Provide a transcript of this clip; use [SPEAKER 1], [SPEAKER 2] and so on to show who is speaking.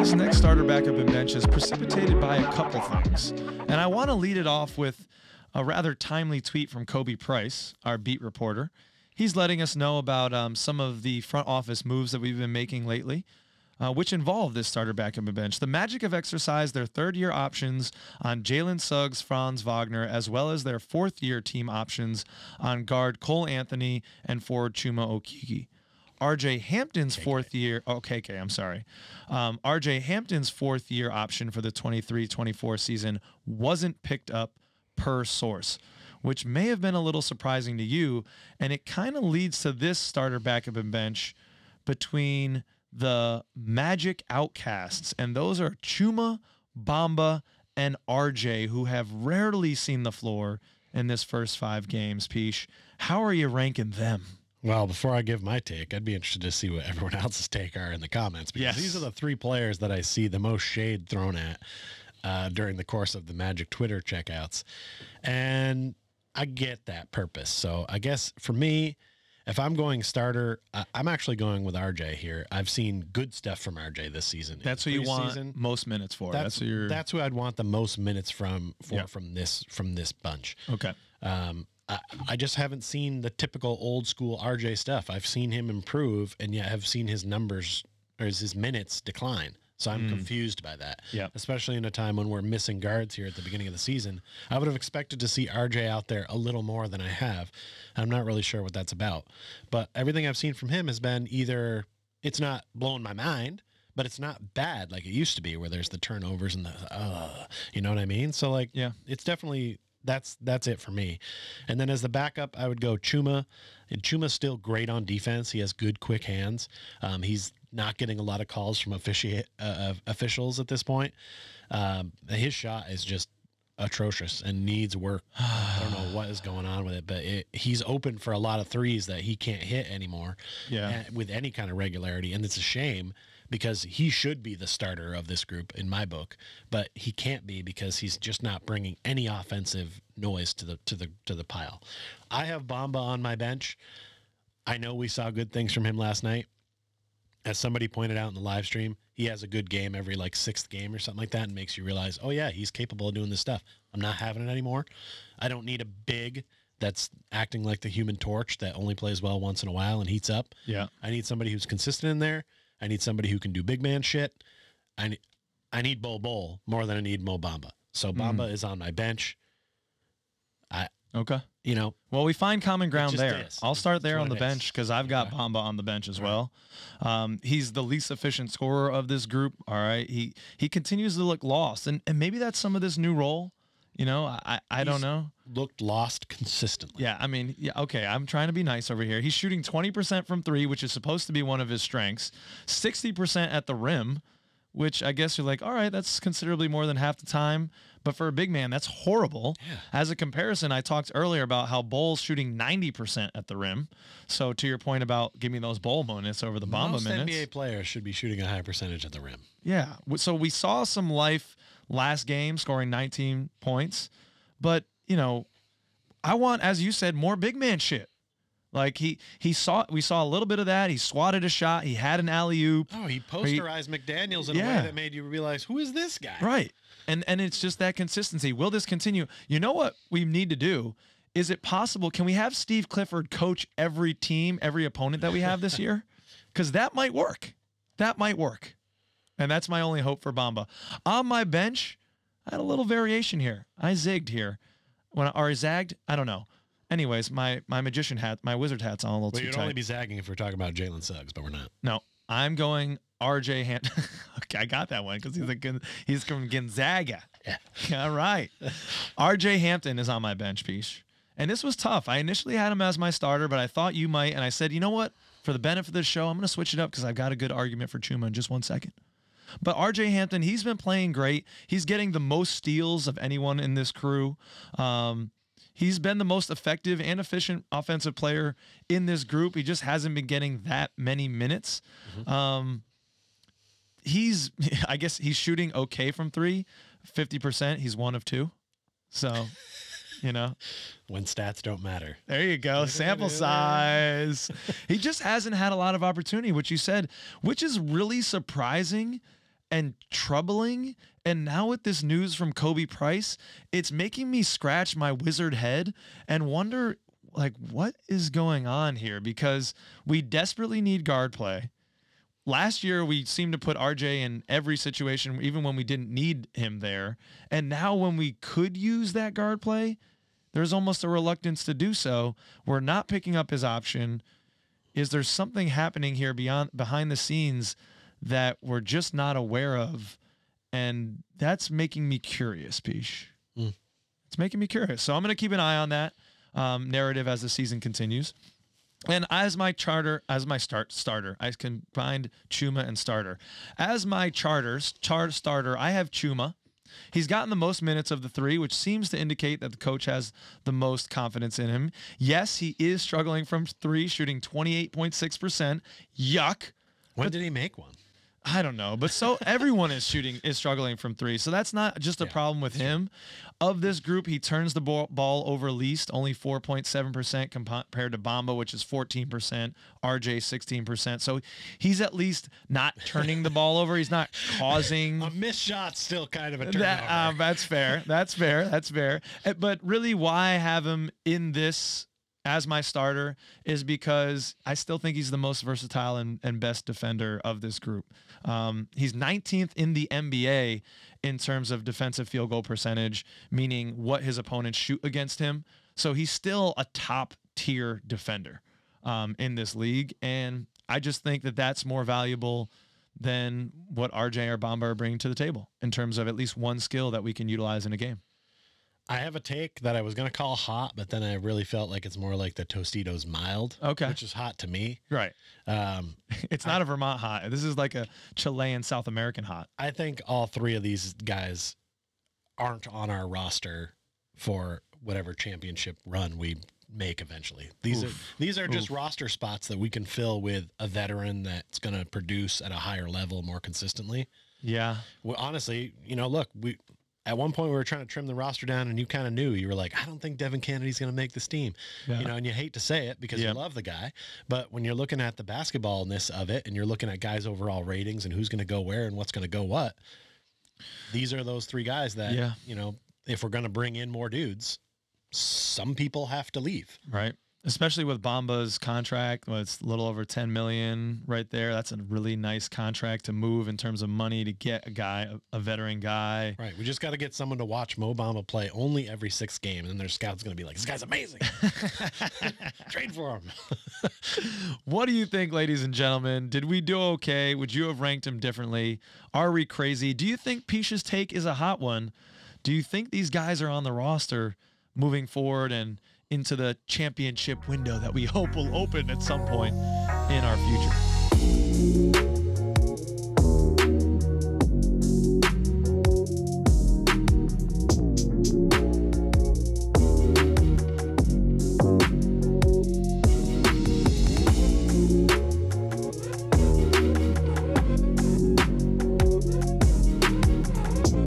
[SPEAKER 1] This next starter backup and bench is precipitated by a couple things. And I want to lead it off with a rather timely tweet from Kobe Price, our beat reporter. He's letting us know about some of the front office moves that we've been making lately, which involve this starter backup and bench. The Magic have exercised their third-year options on Jalen Suggs, Franz Wagner, as well as their fourth-year team options on guard Cole Anthony and forward Chuma Okeke. R.J. Hampton's fourth-year R.J. Hampton's fourth-year option for the 23-24 season wasn't picked up per source, which may have been a little surprising to you, and it kind of leads to this starter backup and bench between the Magic Outcasts, and those are Chuma, Bamba, and RJ, who have rarely seen the floor in this first 5 games. Pish, how are you ranking them?
[SPEAKER 2] Well, before I give my take, I'd be interested to see what everyone else's take are in the comments, because these are the 3 players that I see the most shade thrown at during the course of the Magic Twitter checkouts. And I get that purpose. So I guess for me, if I'm going starter, I'm actually going with RJ here. I've seen good stuff from RJ this season.
[SPEAKER 1] That's who you want most minutes for. That's
[SPEAKER 2] who I'd want the most minutes from this bunch.
[SPEAKER 1] Okay.
[SPEAKER 2] I just haven't seen the typical old school RJ stuff. I've seen him improve, and yet have seen his numbers or his minutes decline. So I'm confused by that.
[SPEAKER 1] Yeah.
[SPEAKER 2] Especially in a time when we're missing guards here at the beginning of the season. I would have expected to see RJ out there a little more than I have. I'm not really sure what that's about. But everything I've seen from him has been either it's not blowing my mind, but it's not bad like it used to be, where there's the turnovers and the you know what I mean? So it's definitely that's it for me. And then as the backup, I would go Chuma. And Chuma's still great on defense. He has good, quick hands. He's not getting a lot of calls from officials at this point. His shot is just atrocious and needs work. I don't know what is going on with it, but he's open for a lot of threes that he can't hit anymore with any kind of regularity. And it's a shame, because he should be the starter of this group in my book, but he can't be because he's just not bringing any offensive noise to the pile. I have Bamba on my bench. I know we saw good things from him last night. As somebody pointed out in the live stream, he has a good game every 6th game or something like that, and makes you realize, oh yeah, he's capable of doing this stuff. I'm not having it anymore. I don't need a big that's acting like the Human Torch that only plays well once in a while and heats up.
[SPEAKER 1] Yeah.
[SPEAKER 2] I need somebody who's consistent in there. I need somebody who can do big man shit. I need Bol more than I need Mo Bamba. So Bamba is on my bench.
[SPEAKER 1] Okay.
[SPEAKER 2] Well,
[SPEAKER 1] we find common ground there. I'll start there on the bench, because I've got Bamba on the bench as well. He's the least efficient scorer of this group. All right. He continues to look lost, and maybe that's some of this new role. I don't know.
[SPEAKER 2] Looked lost consistently.
[SPEAKER 1] Yeah, okay, I'm trying to be nice over here. He's shooting 20% from 3, which is supposed to be one of his strengths, 60% at the rim, which I guess you're like, all right, that's considerably more than half the time. But for a big man, that's horrible.
[SPEAKER 2] Yeah.
[SPEAKER 1] As a comparison, I talked earlier about how Bol's shooting 90% at the rim. So to your point about give me those Bol minutes over the Bamba minutes.
[SPEAKER 2] Most NBA players should be shooting a high percentage at the rim.
[SPEAKER 1] Yeah. So we saw some life last game, scoring 19 points. But, I want, as you said, more big man shit. We saw a little bit of that. He swatted a shot. He had an alley-oop.
[SPEAKER 2] Oh, he posterized McDaniels in a way that made you realize, who is this guy?
[SPEAKER 1] Right. And it's just that consistency. Will this continue? You know what we need to do? Is it possible? Can we have Steve Clifford coach every team, every opponent that we have this year? Because that might work. That might work. And that's my only hope for Bamba. On my bench, I had a little variation here. I zigged here. Or zagged? I don't know. Anyways, my magician hat, my wizard hat's on a little too tight.
[SPEAKER 2] You'd only be zagging if we're talking about Jalen Suggs, but we're not.
[SPEAKER 1] No, I'm going RJ Hampton. Okay, I got that one because he's from Gonzaga. Yeah. All right. RJ Hampton is on my bench, Pish. And this was tough. I initially had him as my starter, but I thought you might. And I said, you know what? For the benefit of this show, I'm going to switch it up because I've got a good argument for Chuma in just 1 second. But RJ Hampton, he's been playing great. He's getting the most steals of anyone in this crew. He's been the most effective and efficient offensive player in this group. He just hasn't been getting that many minutes. I guess he's shooting okay from 3, 50%. He's 1 of 2. So,
[SPEAKER 2] when stats don't matter.
[SPEAKER 1] There you go. Sample size. He just hasn't had a lot of opportunity, which you said, which is really surprising. and troubling. And now with this news from Kobe Price, it's making me scratch my wizard head and wonder, like, what is going on here? Because we desperately need guard play. Last year, we seemed to put RJ in every situation, even when we didn't need him there. And now when we could use that guard play, there's almost a reluctance to do so. We're not picking up his option. Is there something happening here behind the scenes that we're just not aware of? And that's making me curious, Pish. It's making me curious. So I'm going to keep an eye on that narrative as the season continues. And as my starter, I combined Chuma and starter. As my starter, I have Chuma. He's gotten the most minutes of the three, which seems to indicate that the coach has the most confidence in him. Yes, he is struggling from three, shooting 28.6%. Yuck.
[SPEAKER 2] When did he make one?
[SPEAKER 1] I don't know, but so everyone is struggling from three. So that's not just a problem with him. Of this group, he turns the ball over least, only 4.7% compared to Bamba, which is 14%, RJ 16%. So he's at least not turning the ball over. He's not causing
[SPEAKER 2] a missed shot. Still kind of a turnover.
[SPEAKER 1] That's fair. That's fair. But really, why I have him in this as my starter is because I still think he's the most versatile and best defender of this group. He's 19th in the NBA in terms of defensive field goal percentage, meaning what his opponents shoot against him. So he's still a top tier defender in this league. And I just think that that's more valuable than what RJ or Bamba are bringing to the table in terms of at least one skill that we can utilize in a game.
[SPEAKER 2] I have a take that I was going to call hot, but then I really felt like it's more like the Tostitos mild, which is hot to me.
[SPEAKER 1] Right. It's not a Vermont hot. This is like a Chilean South American hot.
[SPEAKER 2] I think all three of these guys aren't on our roster for whatever championship run we make eventually. These are just roster spots that we can fill with a veteran that's going to produce at a higher level more consistently.
[SPEAKER 1] Yeah.
[SPEAKER 2] Well, honestly, look, at one point we were trying to trim the roster down and you kind of knew. You were like, I don't think Devin Kennedy's going to make this team.
[SPEAKER 1] Yeah.
[SPEAKER 2] And you hate to say it because you love the guy. But when you're looking at the basketballness of it and you're looking at guys' overall ratings and who's going to go where and what's going to go what, these are those three guys that, if we're going to bring in more dudes, some people have to leave.
[SPEAKER 1] Right. Especially with Bamba's contract, it's a little over $10 million right there. That's a really nice contract to move in terms of money to get a guy, a veteran guy.
[SPEAKER 2] Right. We just got to get someone to watch Mo Bamba play only every 6th game, and then their scout's going to be like, this guy's amazing. Trade for him.
[SPEAKER 1] What do you think, ladies and gentlemen? Did we do okay? Would you have ranked him differently? Are we crazy? Do you think Pish's take is a hot one? Do you think these guys are on the roster moving forward and into the championship window that we hope will open at some point in our future?